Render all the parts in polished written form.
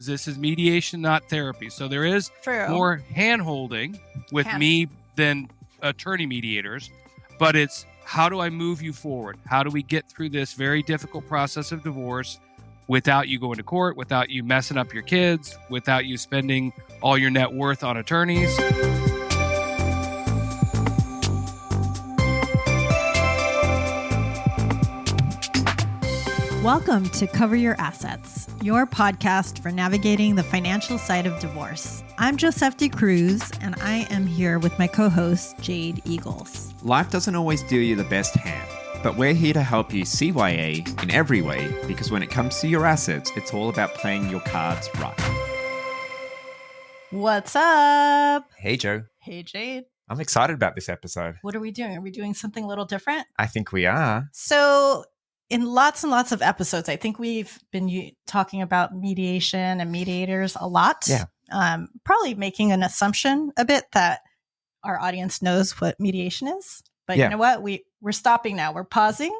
This is mediation, not therapy. So there is more hand-holding with me than attorney mediators, but it's how do I move you forward? How do we get through this very difficult process of divorce without you going to court, without you messing up your kids, without you spending all your net worth on attorneys? Welcome to Cover Your Assets, your podcast for navigating the financial side of divorce. I'm Joseph DeCruz, and I am here with my co-host, Jade Eagles. Life doesn't always deal you the best hand, but we're here to help you CYA in every way, because when it comes to your assets, it's all about playing your cards right. What's up? Hey, Joe. Hey, Jade. I'm excited about this episode. What are we doing? Are we doing something a little different? I think we are. So in lots and lots of episodes, I think we've been talking about mediation and mediators a lot. Yeah. Probably making an assumption a bit that our audience knows what mediation is. But You know what? We're stopping now. We're pausing.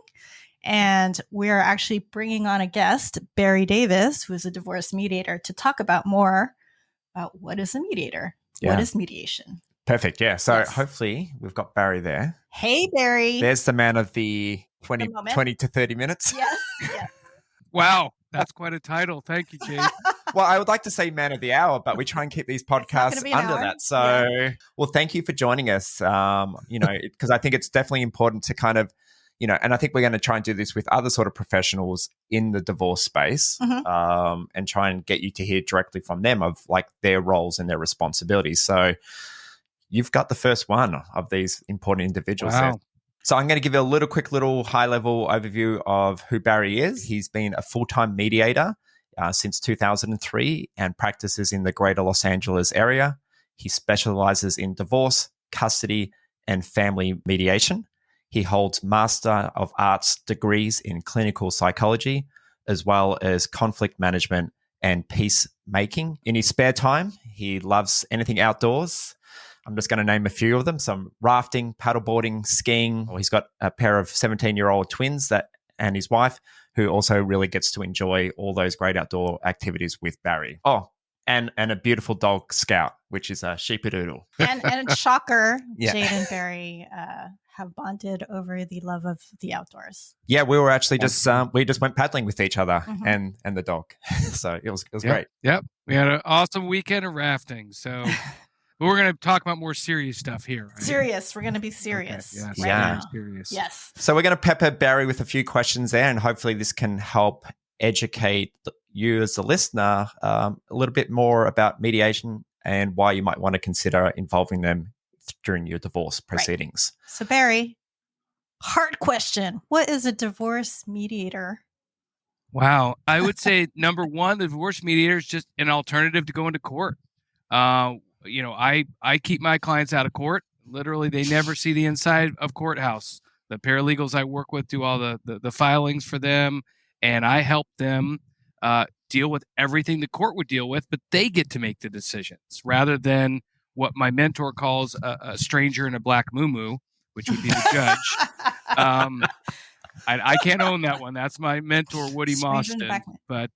And we're actually bringing on a guest, Barry Davis, who is a divorce mediator, to talk about more about what is a mediator? Yeah. What is mediation? Perfect. Yeah. So hopefully we've got Barry there. Hey, Barry. There's the man of the 20 to 30 minutes. Yes. Yeah. Wow. That's quite a title. Thank you, Jade. Well, I would like to say man of the hour, but we try and keep these podcasts under that. So, Well, thank you for joining us. Because I think it's definitely important to kind of, and I think we're going to try and do this with other sort of professionals in the divorce space, and try and get you to hear directly from them of like their roles and their responsibilities. So you've got the first one of these important individuals there. So I'm going to give you a quick high-level overview of who Barry is. He's been a full-time mediator since 2003 and practices in the greater Los Angeles area. He specializes in divorce, custody, and family mediation. He holds Master of Arts degrees in clinical psychology, as well as conflict management and peacemaking. In his spare time, he loves anything outdoors. I'm just going to name a few of them: some rafting, paddleboarding, skiing. He's got a pair of 17-year-old twins and his wife, who also really gets to enjoy all those great outdoor activities with Barry. Oh, and a beautiful dog, Scout, which is a sheepadoodle. And shocker, Jade and Barry have bonded over the love of the outdoors. Yeah, we were actually we just went paddling with each other and the dog. So it was great. Yep. We had an awesome weekend of rafting. So but we're going to talk about more serious stuff here. Right? Serious. We're going to be serious. Okay. Right now. Serious. Yes. So we're going to pepper Barry with a few questions there, and hopefully this can help educate you as a listener a little bit more about mediation and why you might want to consider involving them during your divorce proceedings. Right. So Barry, hard question. What is a divorce mediator? Wow. I would say, number one, the divorce mediator is just an alternative to going to court. I keep my clients out of court. Literally, they never see the inside of courthouse. The paralegals I work with do all the filings for them, and I help them deal with everything the court would deal with, but they get to make the decisions rather than what my mentor calls a stranger in a black muumuu, which would be the judge. I can't own that one. That's my mentor, Woody Mostyn. But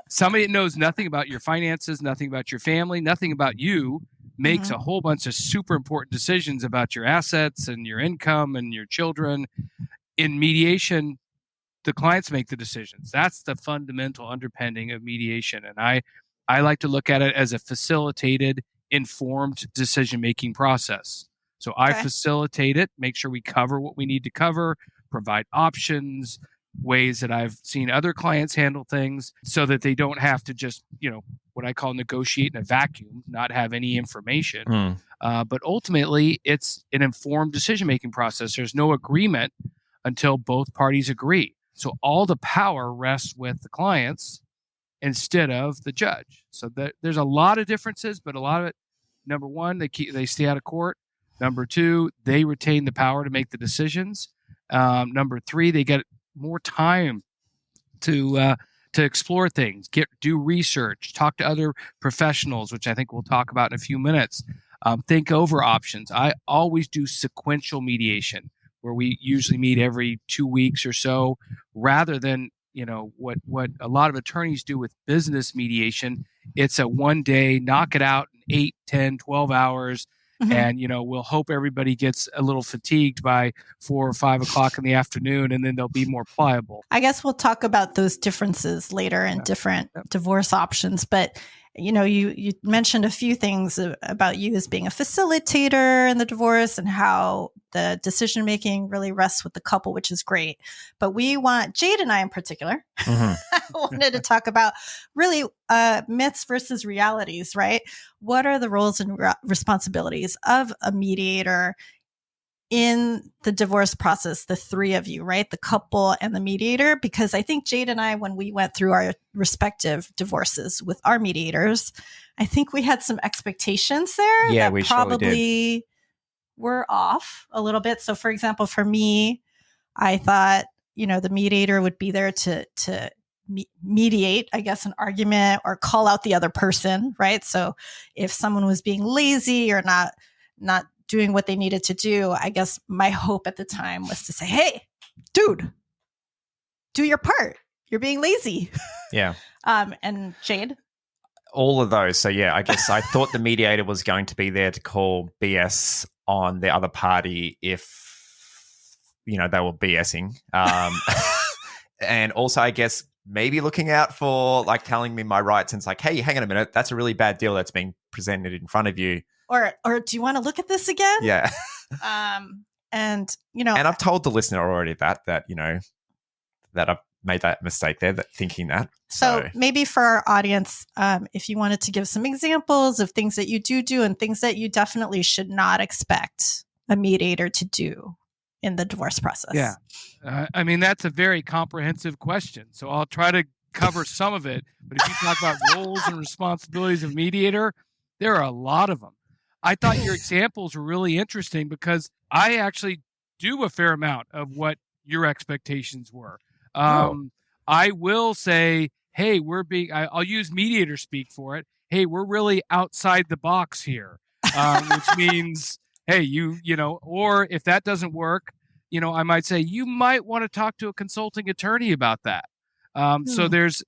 somebody that knows nothing about your finances, nothing about your family, nothing about you, makes a whole bunch of super important decisions about your assets and your income and your children. In mediation, the clients make the decisions. That's the fundamental underpinning of mediation. And I like to look at it as a facilitated, informed decision-making process. So I facilitate it, make sure we cover what we need to cover, provide options, ways that I've seen other clients handle things so that they don't have to just, what I call negotiate in a vacuum, not have any information. But ultimately, it's an informed decision-making process. There's no agreement until both parties agree. So all the power rests with the clients instead of the judge. So there's a lot of differences, but a lot of it, number one, they stay out of court. Number two, they retain the power to make the decisions. Number three, they get more time to explore things, do research, talk to other professionals, which I think we'll talk about in a few minutes. Think over options. I always do sequential mediation, where we usually meet every 2 weeks or so, rather than what a lot of attorneys do with business mediation. It's a one day, knock it out in 8, 10, 12 hours. Mm-hmm. And, we'll hope everybody gets a little fatigued by 4 or 5 o'clock in the afternoon, and then they'll be more pliable. I guess we'll talk about those differences later in different divorce options. But, you mentioned a few things about you as being a facilitator in the divorce and how the decision-making really rests with the couple, which is great. But Jade and I in particular, wanted to talk about really myths versus realities, right? What are the roles and responsibilities of a mediator in the divorce process, the three of you, right? The couple and the mediator, because I think Jade and I, when we went through our respective divorces with our mediators, I think we had some expectations there that we probably were off a little bit. So for example, for me, I thought, the mediator would be there to mediate, I guess, an argument or call out the other person, right? So if someone was being lazy or not doing what they needed to do, I guess my hope at the time was to say, hey, dude, do your part. You're being lazy. Yeah. And Jade? All of those. So yeah, I guess I thought the mediator was going to be there to call BS on the other party if, they were BSing. And also, I guess, maybe looking out for telling me my rights and it's like, hey, hang on a minute, that's a really bad deal that's being presented in front of you. Or do you want to look at this again? Yeah. And I've told the listener already that that I've made that mistake there, thinking that. So maybe for our audience, if you wanted to give some examples of things that you do and things that you definitely should not expect a mediator to do in the divorce process. Yeah. That's a very comprehensive question. So I'll try to cover some of it. But if you talk about roles and responsibilities of mediator, there are a lot of them. I thought your examples were really interesting because I actually do a fair amount of what your expectations were. I will say, hey, I'll use mediator speak for it. Hey, we're really outside the box here, which means, hey, or if that doesn't work, I might say you might want to talk to a consulting attorney about that. So there's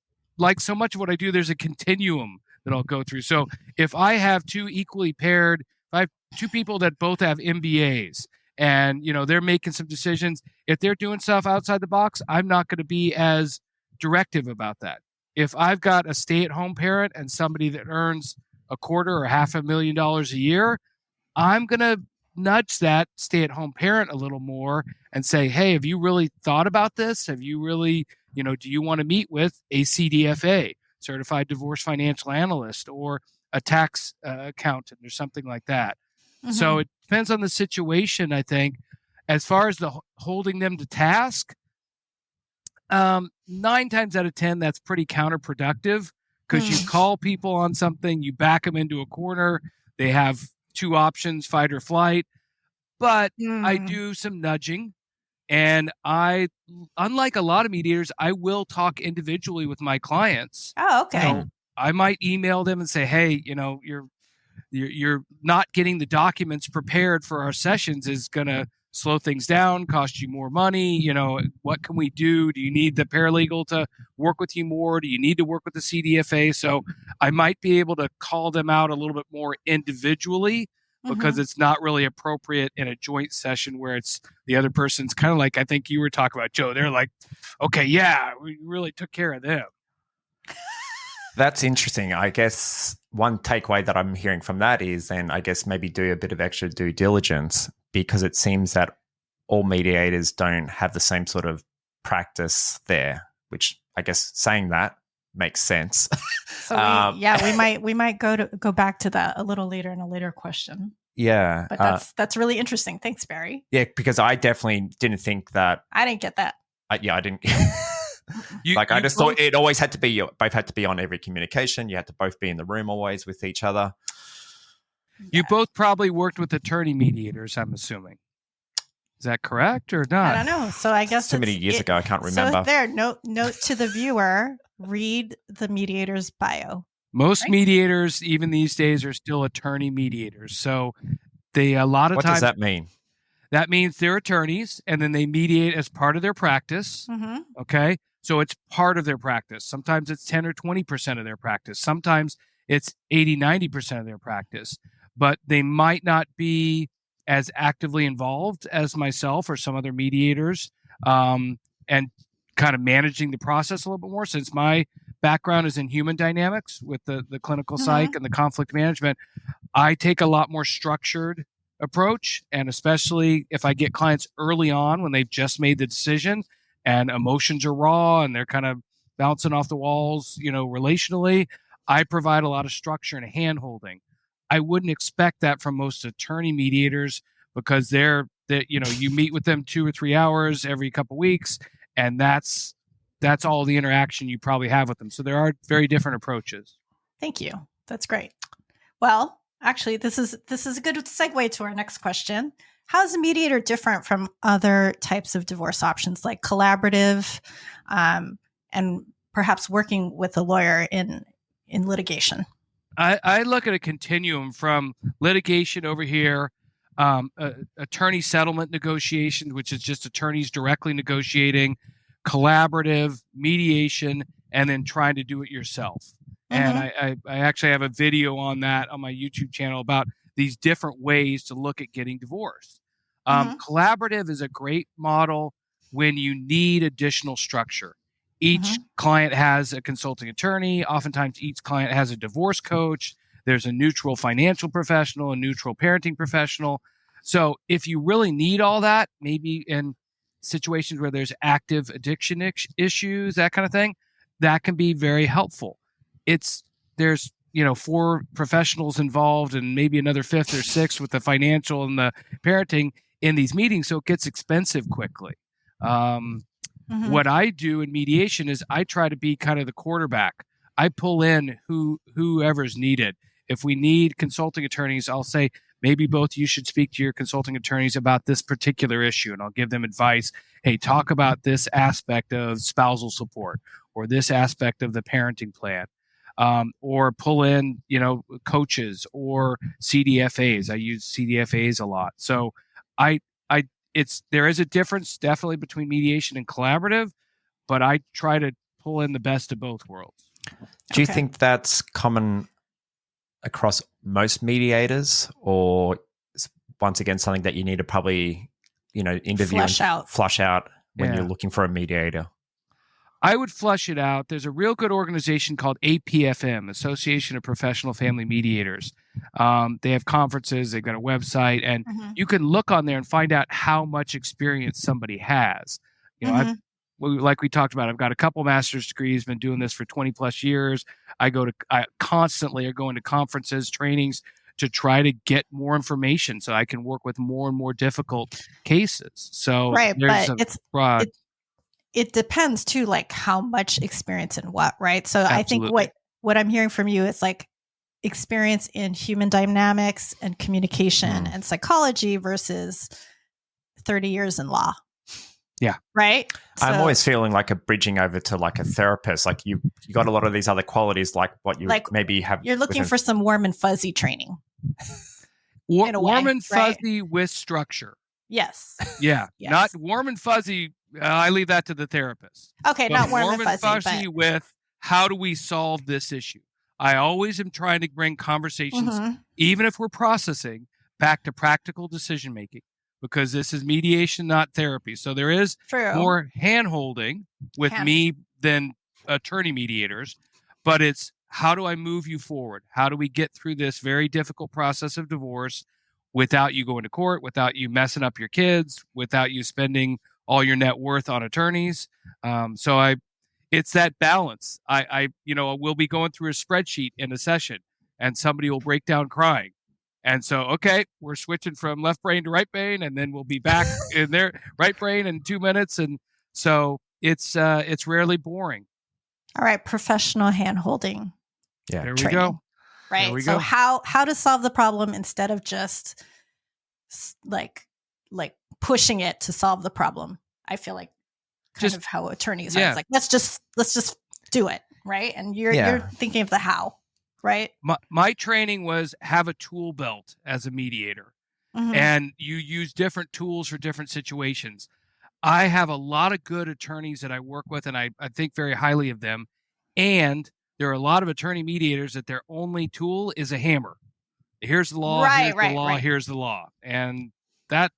so much of what I do, there's a continuum that I'll go through. So if I have two equally paired, if I have two people that both have MBAs and, they're making some decisions, if they're doing stuff outside the box, I'm not going to be as directive about that. If I've got a stay-at-home parent and somebody that earns $250,000 or $500,000 a year, I'm going to nudge that stay-at-home parent a little more and say, hey, have you really thought about this? Have you really, do you want to meet with a CDFA? Certified Divorce Financial Analyst, or a tax accountant or something like that. Mm-hmm. So it depends on the situation, I think. As far as the holding them to task, 9 times out of 10, that's pretty counterproductive because you call people on something, you back them into a corner. They have 2 options, fight or flight. But I do some nudging. And unlike a lot of mediators, I will talk individually with my clients. Oh, okay. I might email them and say, hey, you're not getting the documents prepared for our sessions is going to slow things down, cost you more money. What can we do? Do you need the paralegal to work with you more? Do you need to work with the CDFA? So I might be able to call them out a little bit more individually, because it's not really appropriate in a joint session where it's the other person's kind of like, I think you were talking about, Joe. They're like, okay, yeah, we really took care of them. That's interesting. I guess one takeaway that I'm hearing from that is then I guess maybe do a bit of extra due diligence, because it seems that all mediators don't have the same sort of practice there, which I guess saying that makes sense. So we might go back to that a little later in a later question. Yeah. But that's really interesting. Thanks, Barry. Yeah, because I definitely didn't think that. I didn't get that. I didn't. I just thought it always had to be, both had to be on every communication. You had to both be in the room always with each other. You both probably worked with attorney mediators, I'm assuming. Is that correct or not? I don't know. So I guess too many years ago. I can't remember. So there, note to the viewer, read the mediator's bio. Most mediators, even these days, are still attorney mediators. So they a lot of times. What does that mean? That means they're attorneys, and then they mediate as part of their practice. Okay. So it's part of their practice. Sometimes it's 10 or 20% of their practice. Sometimes it's 80, 90% of their practice, but they might not be as actively involved as myself or some other mediators, and kind of managing the process a little bit more. Since my background is in human dynamics with the clinical psych and the conflict management, I take a lot more structured approach. And especially if I get clients early on when they've just made the decision and emotions are raw and they're kind of bouncing off the walls, relationally, I provide a lot of structure and hand holding. I wouldn't expect that from most attorney mediators because you meet with them 2 or 3 hours every couple of weeks, and that's all the interaction you probably have with them. So there are very different approaches. Thank you. That's great. Well, actually, this is a good segue to our next question. How is a mediator different from other types of divorce options like collaborative, and perhaps working with a lawyer in litigation? I look at a continuum from litigation over here, attorney settlement negotiation, which is just attorneys directly negotiating, collaborative, mediation, and then trying to do it yourself. And I actually have a video on that on my YouTube channel about these different ways to look at getting divorced. Collaborative is a great model when you need additional structure. Each client has a consulting attorney. Oftentimes, each client has a divorce coach. There's a neutral financial professional, a neutral parenting professional. So if you really need all that, maybe in situations where there's active addiction issues, that kind of thing, that can be very helpful. There's 4 professionals involved and maybe another 5th or 6th with the financial and the parenting in these meetings, so it gets expensive quickly. What I do in mediation is I try to be kind of the quarterback. I pull in whoever's needed. If we need consulting attorneys, I'll say, maybe both you should speak to your consulting attorneys about this particular issue, and I'll give them advice. Hey, talk about this aspect of spousal support or this aspect of the parenting plan. Or pull in, coaches or CDFAs. I use CDFAs a lot. So there is a difference definitely between mediation and collaborative, but I try to pull in the best of both worlds. Do you think that's common across most mediators, or once again, something that you need to probably, interview flush out when you're looking for a mediator? I would flush it out. There's a real good organization called APFM, Association of Professional Family Mediators. They have conferences, they've got a website, and you can look on there and find out how much experience somebody has. Like we talked about, I've got a couple master's degrees, been doing this for 20 plus years. I constantly are going to conferences, trainings to try to get more information so I can work with more and more difficult cases. So it's broad. It depends too, like how much experience in what, right? So Absolutely. I think what I'm hearing from you is like experience in human dynamics and communication and psychology versus 30 years in law. Yeah. Right? I'm always feeling like a bridging over to like a therapist. Like you got a lot of these other qualities, like what you maybe have. You're looking for some warm and fuzzy training. Warm and fuzzy with structure. Yes. Yeah. Yes. Not warm and fuzzy. I leave that to the therapist. Okay, but not warm and fuzzy with how do we solve this issue? I always am trying to bring conversations, even if we're processing, back to practical decision making, because this is mediation, not therapy. So there is more hand-holding with me than attorney mediators, but it's how do I move you forward? How do we get through this very difficult process of divorce without you going to court, without you messing up your kids, without you spending all your net worth on attorneys. It's that balance. We'll be going through a spreadsheet in a session and somebody will break down crying. And so, okay, we're switching from left brain to right brain, and then we'll be back in their right brain in 2 minutes. And so it's rarely boring. All right. Professional hand holding. Yeah. There we go. Right. There we so go. how to solve the problem instead of just like pushing it to solve the problem. I feel like kind of how attorneys are. It's like, let's just do it. Right. And you're thinking of the how, right? My training was have a tool belt as a mediator, and you use different tools for different situations. I have a lot of good attorneys that I work with, and I think very highly of them. And there are a lot of attorney mediators that their only tool is a hammer. Here's the law, here's the law, here's the law. And that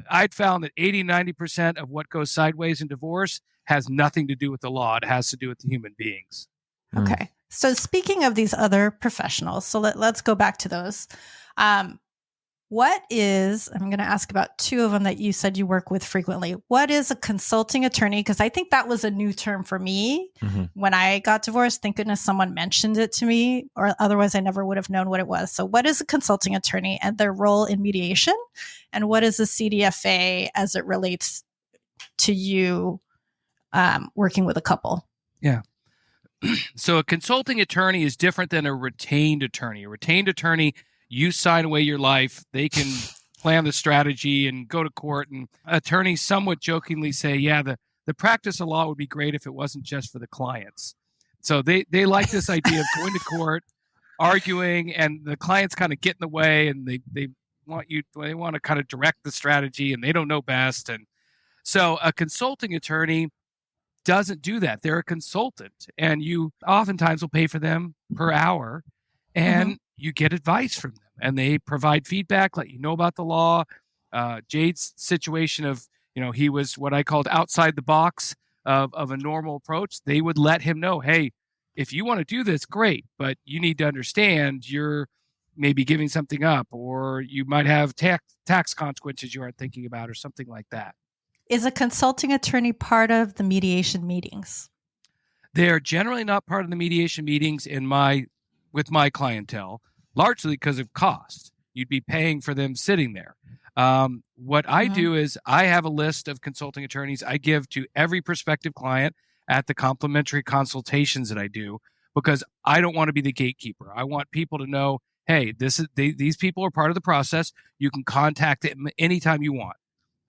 I'd found that 80-90% of what goes sideways in divorce has nothing to do with the law. It has to do with the human beings. Okay. So speaking of these other professionals, so let's go back to those. I'm going to ask about two of them that you said you work with frequently. What is a consulting attorney? Because I think that was a new term for me when I got divorced. Thank goodness someone mentioned it to me, or otherwise I never would have known what it was. So what is a consulting attorney and their role in mediation? And what is a CDFA as it relates to you working with a couple? Yeah. So a consulting attorney is different than a retained attorney. A retained attorney, you sign away your life. They can plan the strategy and go to court. And attorneys somewhat jokingly say, yeah, the practice of law would be great if it wasn't just for the clients. So they like this idea of going to court, arguing, and the clients kind of get in the way, and they want to kind of direct the strategy, and they don't know best. And so a consulting attorney doesn't do that. They're a consultant, and you oftentimes will pay for them per hour, and you get advice from them, and they provide feedback, let you know about the law. Jade's situation of, he was what I called outside the box of a normal approach. They would let him know, hey, if you want to do this, great, but you need to understand you're maybe giving something up, or you might have tax consequences you aren't thinking about, or something like that. Is a consulting attorney part of the mediation meetings? They are generally not part of the mediation meetings with my clientele, largely because of cost. You'd be paying for them sitting there. What I do is I have a list of consulting attorneys I give to every prospective client at the complimentary consultations that I do, because I don't want to be the gatekeeper. I want people to know, hey, these people are part of the process. You can contact them anytime you want.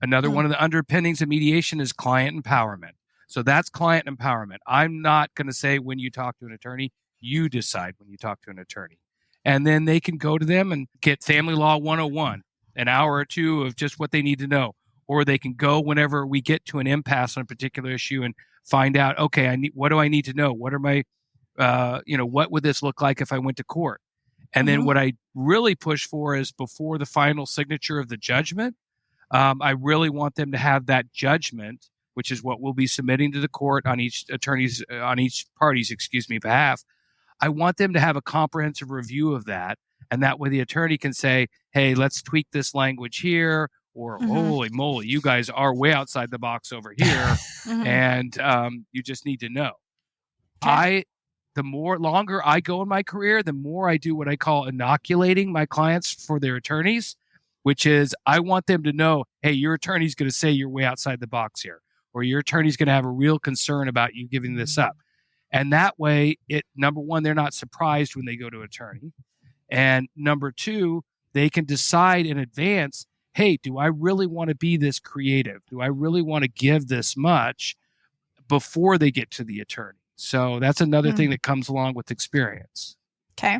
Another one of the underpinnings of mediation is client empowerment. So that's client empowerment. I'm not going to say when you talk to an attorney, you decide when you talk to an attorney. And then they can go to them and get Family Law 101, an hour or two of just what they need to know. Or they can go whenever we get to an impasse on a particular issue and find out, okay, what do I need to know? What are my, what would this look like if I went to court? And then what I really push for is before the final signature of the judgment, I really want them to have that judgment, which is what we'll be submitting to the court on each party's behalf. I want them to have a comprehensive review of that. And that way the attorney can say, hey, let's tweak this language here, or holy moly, you guys are way outside the box over here. And you just need to know. Okay. The longer I go in my career, the more I do what I call inoculating my clients for their attorneys, which is I want them to know, hey, your attorney's going to say you're way outside the box here, or your attorney's going to have a real concern about you giving this up. And that way, number one, they're not surprised when they go to an attorney. And number two, they can decide in advance, hey, do I really want to be this creative? Do I really want to give this much before they get to the attorney? So that's another thing that comes along with experience. Okay.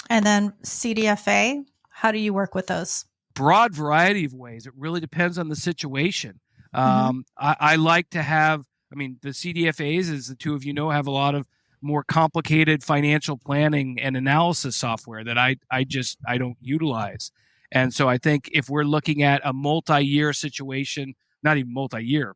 And then CDFA, how do you work with those? Broad variety of ways. It really depends on the situation. I like to have, the CDFAs, as the two of you know, have a lot of more complicated financial planning and analysis software that I don't utilize. And so I think if we're looking at a multi-year situation, not even multi-year,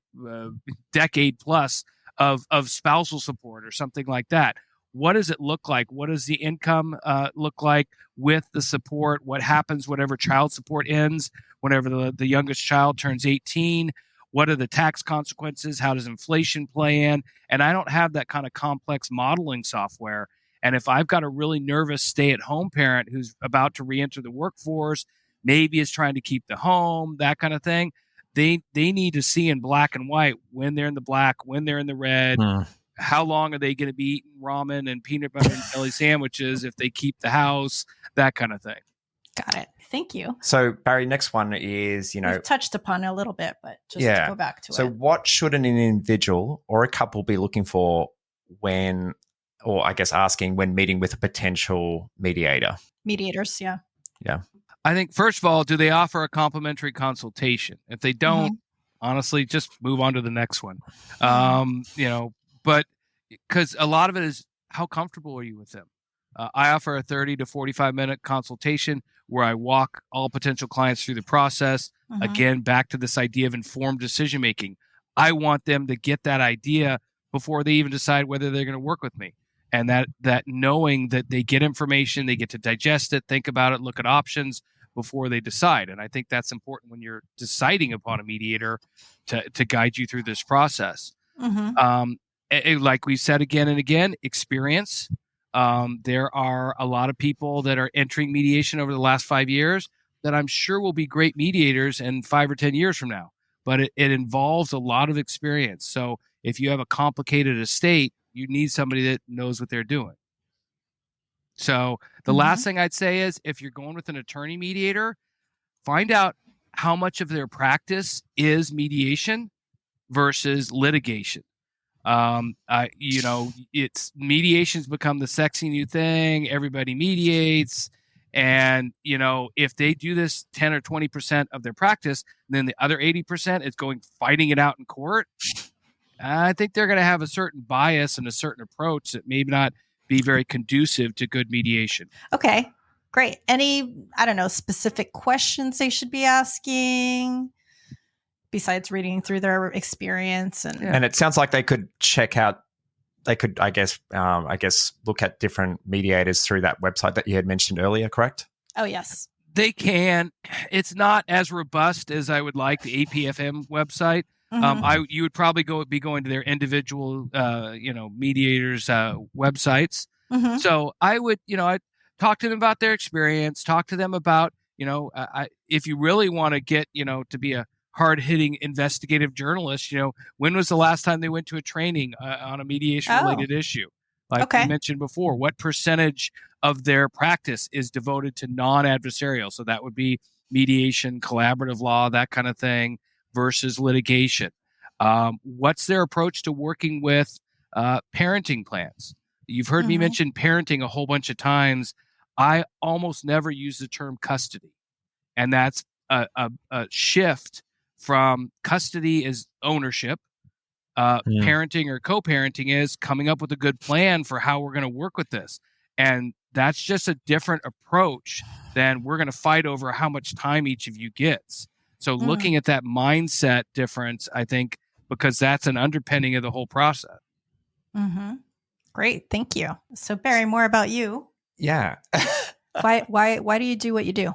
decade plus of spousal support or something like that, what does it look like? What does the income look like with the support? What happens whenever child support ends, whenever the youngest child turns 18? What are the tax consequences? How does inflation play in? And I don't have that kind of complex modeling software. And if I've got a really nervous stay-at-home parent who's about to re-enter the workforce, maybe is trying to keep the home, that kind of thing, they need to see in black and white when they're in the black, when they're in the red. How long are they going to be eating ramen and peanut butter and jelly sandwiches if they keep the house, that kind of thing. Got it. Thank you. So, Barry, next one is, We've touched upon it a little bit, but just to go back to it. So what should an individual or a couple be looking for asking when meeting with a potential mediator? Mediators, yeah. Yeah. I think, first of all, do they offer a complimentary consultation? If they don't, honestly, just move on to the next one. But because a lot of it is how comfortable are you with them? I offer a 30 to 45-minute consultation where I walk all potential clients through the process. Again, back to this idea of informed decision making. I want them to get that idea before they even decide whether they're going to work with me. And that knowing that they get information, they get to digest it, think about it, look at options before they decide. And I think that's important when you're deciding upon a mediator to guide you through this process. Like we said again and again, experience. There are a lot of people that are entering mediation over the last 5 years that I'm sure will be great mediators in 5 or 10 years from now. But it involves a lot of experience. So if you have a complicated estate, you need somebody that knows what they're doing. So the last thing I'd say is if you're going with an attorney mediator, find out how much of their practice is mediation versus litigation. It's mediation's become the sexy new thing. Everybody mediates. And, if they do this 10 or 20% of their practice, then the other 80% is fighting it out in court. I think they're going to have a certain bias and a certain approach that may not be very conducive to good mediation. Okay, great. Any, specific questions they should be asking besides reading through their experience? And it sounds like they could check out, I guess, look at different mediators through that website that you had mentioned earlier, correct? Oh, yes. They can. It's not as robust as I would like, the APFM website. You would probably be going to their individual, mediators' websites. So I would, I'd talk to them about their experience, talk to them about, if you really want to get, to be a hard-hitting investigative journalist, when was the last time they went to a training on a mediation-related issue? Like you mentioned before, what percentage of their practice is devoted to non-adversarial? So that would be mediation, collaborative law, that kind of thing, versus litigation. What's their approach to working with parenting plans? You've heard me mention parenting a whole bunch of times. I almost never use the term custody. And that's a shift from custody is ownership. Parenting or co-parenting is coming up with a good plan for how we're going to work with this. And that's just a different approach than we're going to fight over how much time each of you gets. So looking at that mindset difference, I think, because that's an underpinning of the whole process. Great. Thank you. So Barry, more about you. Yeah. Why do you do what you do?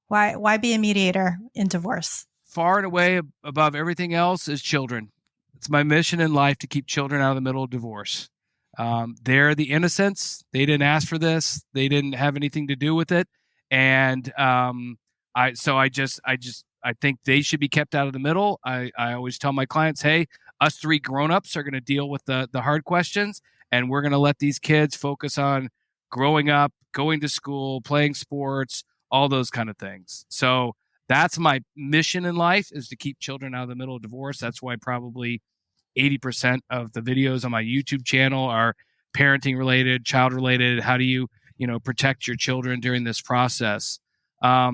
Why be a mediator in divorce? Far and away above everything else is children. It's my mission in life to keep children out of the middle of divorce. They're the innocents. They didn't ask for this. They didn't have anything to do with it. And I think they should be kept out of the middle. I always tell my clients, hey, us 3 grown-ups are going to deal with the hard questions, and we're going to let these kids focus on growing up, going to school, playing sports, all those kind of things. So that's my mission in life, is to keep children out of the middle of divorce. That's why probably 80% of the videos on my YouTube channel are parenting related, child related. How do you, protect your children during this process? I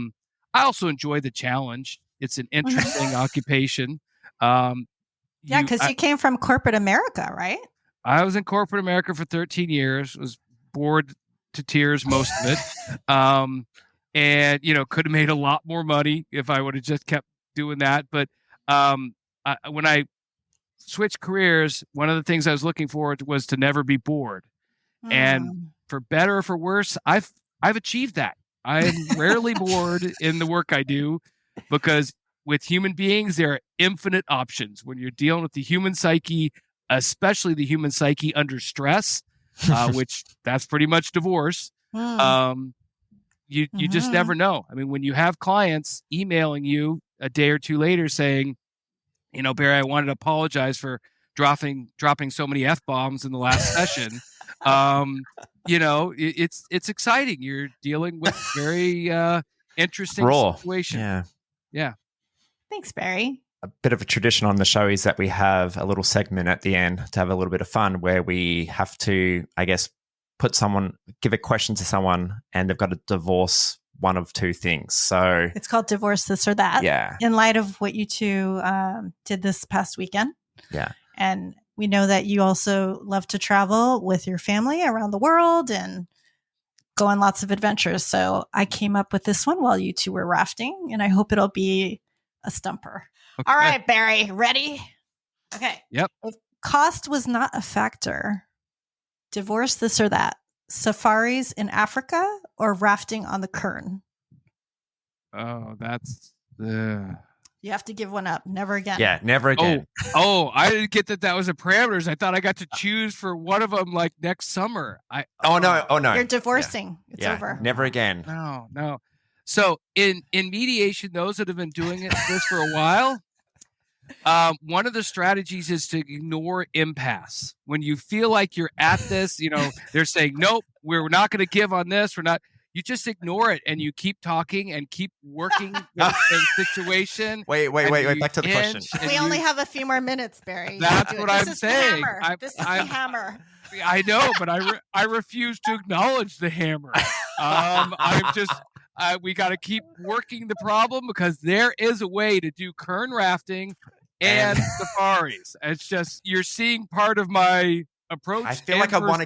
also enjoy the challenge. It's an interesting occupation. Because you came from corporate America, right? I was in corporate America for 13 years, was bored to tears most of it. And, could have made a lot more money if I would have just kept doing that. But when I switched careers, one of the things I was looking for was to never be bored. And for better or for worse, I've achieved that. I'm rarely bored in the work I do, because with human beings, there are infinite options. When you're dealing with the human psyche, especially the human psyche under stress, which that's pretty much divorce, you just never know. I mean, when you have clients emailing you a day or two later saying, Barry, I wanted to apologize for dropping so many F-bombs in the last session. It's exciting. You're dealing with very interesting situation. Yeah. Thanks, Barry. A bit of a tradition on the show is that we have a little segment at the end to have a little bit of fun, where we have to, I guess, give a question to someone, and they've got a divorce one of two things. So it's called Divorce This or That. Yeah. In light of what you two did this past weekend. Yeah. And we know that you also love to travel with your family around the world and go on lots of adventures. So I came up with this one while you two were rafting, and I hope it'll be a stumper. Okay. All right, Barry, ready? Okay. Yep. If cost was not a factor, divorce this or that, safaris in Africa or rafting on the Kern? Oh, that's the... You have to give one up. Never again. Yeah, never again. Oh, I didn't get that was a parameters. I thought I got to choose for one of them like next summer. Oh no. You're divorcing. Yeah. It's over. Never again. No. So in mediation, those that have been doing this for a while, one of the strategies is to ignore impasse. When you feel like you're at this, they're saying, nope, we're not going to give on this. We're not. You just ignore it and you keep talking and keep working the situation. Wait. Back to the question. We only have a few more minutes, Barry. That's what I'm saying. This is the hammer. I know, but I refuse to acknowledge the hammer. We got to keep working the problem because there is a way to do Kern rafting and safaris. It's just you're seeing part of my approach. I feel like I want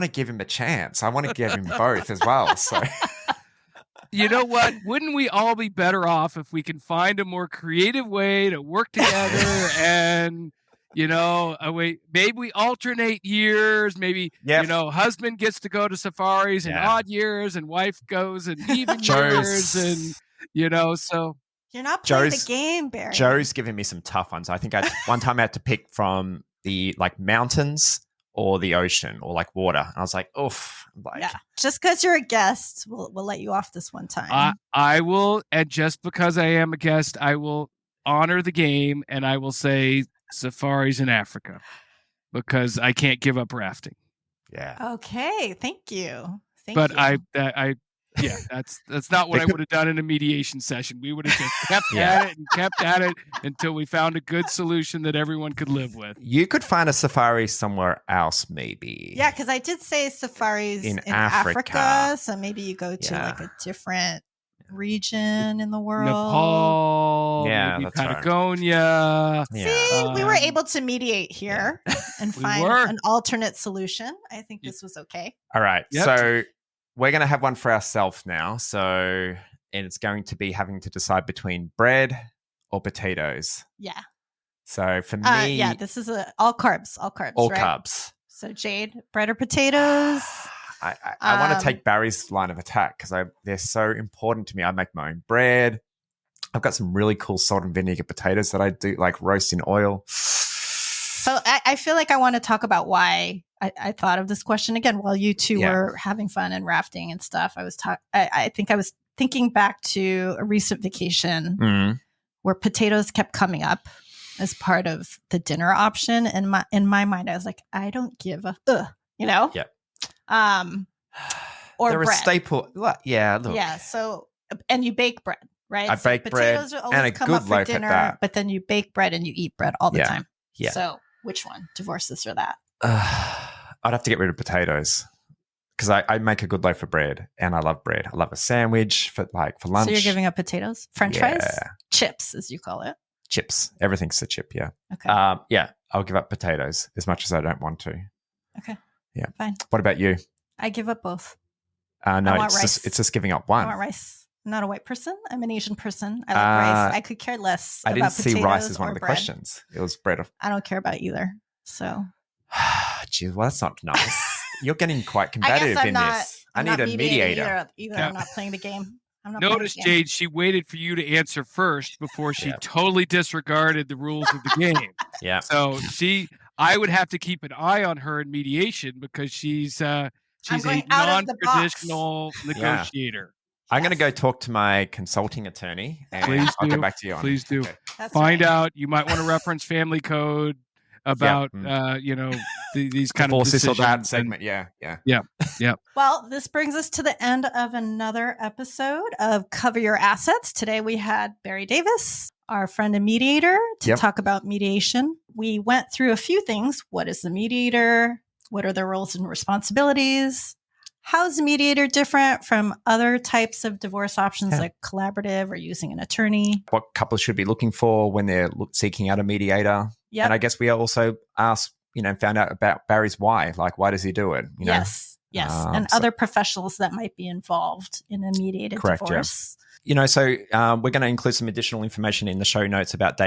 to give him a chance. I want to give him both as well. So, you know what? Wouldn't we all be better off if we can find a more creative way to work together and, maybe we alternate years. Maybe, husband gets to go to safaris in odd years and wife goes in even years. And, so. You're not playing the game, Barry. Joe's giving me some tough ones. I think one time I had to pick from the mountains or the ocean or water. And I was like, oof. Just because you're a guest, we'll let you off this one time. I will, and just because I am a guest, I will honor the game and I will say safaris in Africa because I can't give up rafting. Yeah. Okay. Thank you. But that's not what I would have done in a mediation session. We would have just kept at it until we found a good solution that everyone could live with. You could find a safari somewhere else, maybe. Yeah, because I did say safaris in Africa. So maybe you go to a different region in the world. Nepal, maybe Patagonia. Right. See, we were able to mediate here and find an alternate solution. I think this was okay. All right. Yep. So we're going to have one for ourselves now. And it's going to be having to decide between bread or potatoes. Yeah. So for me... this is all carbs. All carbs. So Jade, bread or potatoes? I want to take Barry's line of attack because they're so important to me. I make my own bread. I've got some really cool salt and vinegar potatoes that I do roast in oil. So I feel like I want to talk about why I thought of this question again while you two were having fun and rafting and stuff. I think I was thinking back to a recent vacation where potatoes kept coming up as part of the dinner option. And in my mind, I was like, I don't give a, Yeah. Or they're bread. A staple. Yeah. Look. Yeah. So, and you bake bread, right? I bake bread and a good loaf at that. But then you bake bread and you eat bread all the time. Yeah. So which one? Divorce this or that? I'd have to get rid of potatoes because I make a good loaf of bread and I love bread. I love a sandwich for lunch. So you're giving up potatoes? French fries? Chips, as you call it. Chips. Everything's a chip, yeah. Okay. I'll give up potatoes as much as I don't want to. Okay. Yeah. Fine. What about you? I give up both. No, it's just giving up one. I want rice. I'm not a white person. I'm an Asian person. I like rice. I could care less about potatoes. I didn't see rice as one of the questions. It was bread. I don't care about either. So. Geez, well, that's not nice. You're getting quite combative in this. I need a mediator. Either. I'm not playing the game. Notice, Jade, she waited for you to answer first before she totally disregarded the rules of the game. Yeah. So I would have to keep an eye on her in mediation because she's a non-traditional negotiator. I'm going to go talk to my consulting attorney and I'll get back to you on it. Please do. Okay. Find out. You might want to reference family code about, these kind of decisions. Or that segment. Yeah. Well, this brings us to the end of another episode of Cover Your Assets. Today we had Barry Davis, our friend and mediator, to talk about mediation. We went through a few things. What is the mediator? What are their roles and responsibilities? How's Mediator different from other types of divorce options like collaborative or using an attorney? What couples should be looking for when they're seeking out a mediator. Yep. And I guess we also asked, found out about Barry's why. Like, why does he do it? Yes. And other professionals that might be involved in a mediated divorce. Yeah. So we're going to include some additional information in the show notes about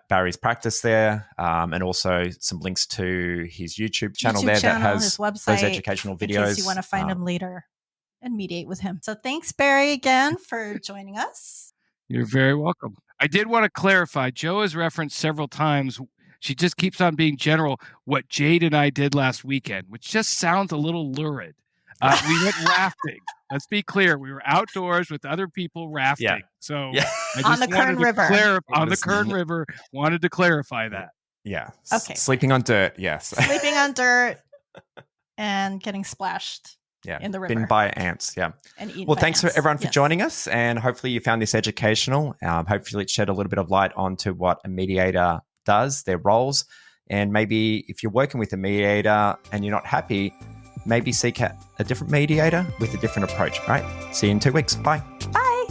Barry's practice there, and also some links to his YouTube channel that has his website, those educational videos. In case you want to find him later and mediate with him. So thanks, Barry, again for joining us. You're very welcome. I did want to clarify, Jo has referenced several times, she just keeps on being general, what Jade and I did last weekend, which just sounds a little lurid. We went rafting. Let's be clear. We were outdoors with other people rafting. Yeah. So I just on the Kern River. On the Kern River. Wanted to clarify that. Yeah. Okay. Sleeping on dirt. Yes. Sleeping on dirt and getting splashed in the river. Bitten by ants. Yeah. And eaten well, by thanks ants. for everyone for joining us. And hopefully you found this educational. Hopefully it shed a little bit of light onto what a mediator does, their roles. And maybe if you're working with a mediator and you're not happy, maybe seek out a different mediator with a different approach. All right. See you in 2 weeks. Bye. Bye.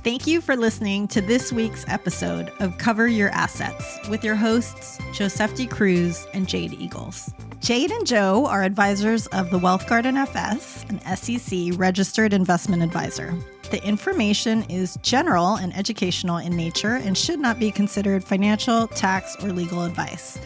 Thank you for listening to this week's episode of Cover Your Assets with your hosts, Joseph Cruz and Jade Eagles. Jade and Jo are advisors of the Wealth Garden FS, an SEC registered investment advisor. The information is general and educational in nature and should not be considered financial, tax, or legal advice.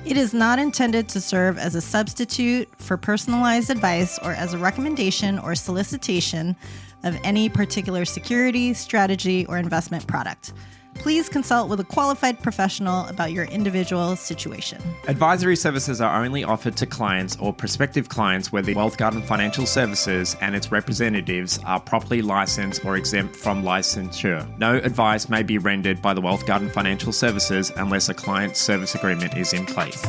It is not intended to serve as a substitute for personalized advice or as a recommendation or solicitation of any particular security, strategy, or investment product. Please consult with a qualified professional about your individual situation. Advisory services are only offered to clients or prospective clients where the Wealth Garden Financial Services and its representatives are properly licensed or exempt from licensure. No advice may be rendered by the Wealth Garden Financial Services unless a client service agreement is in place.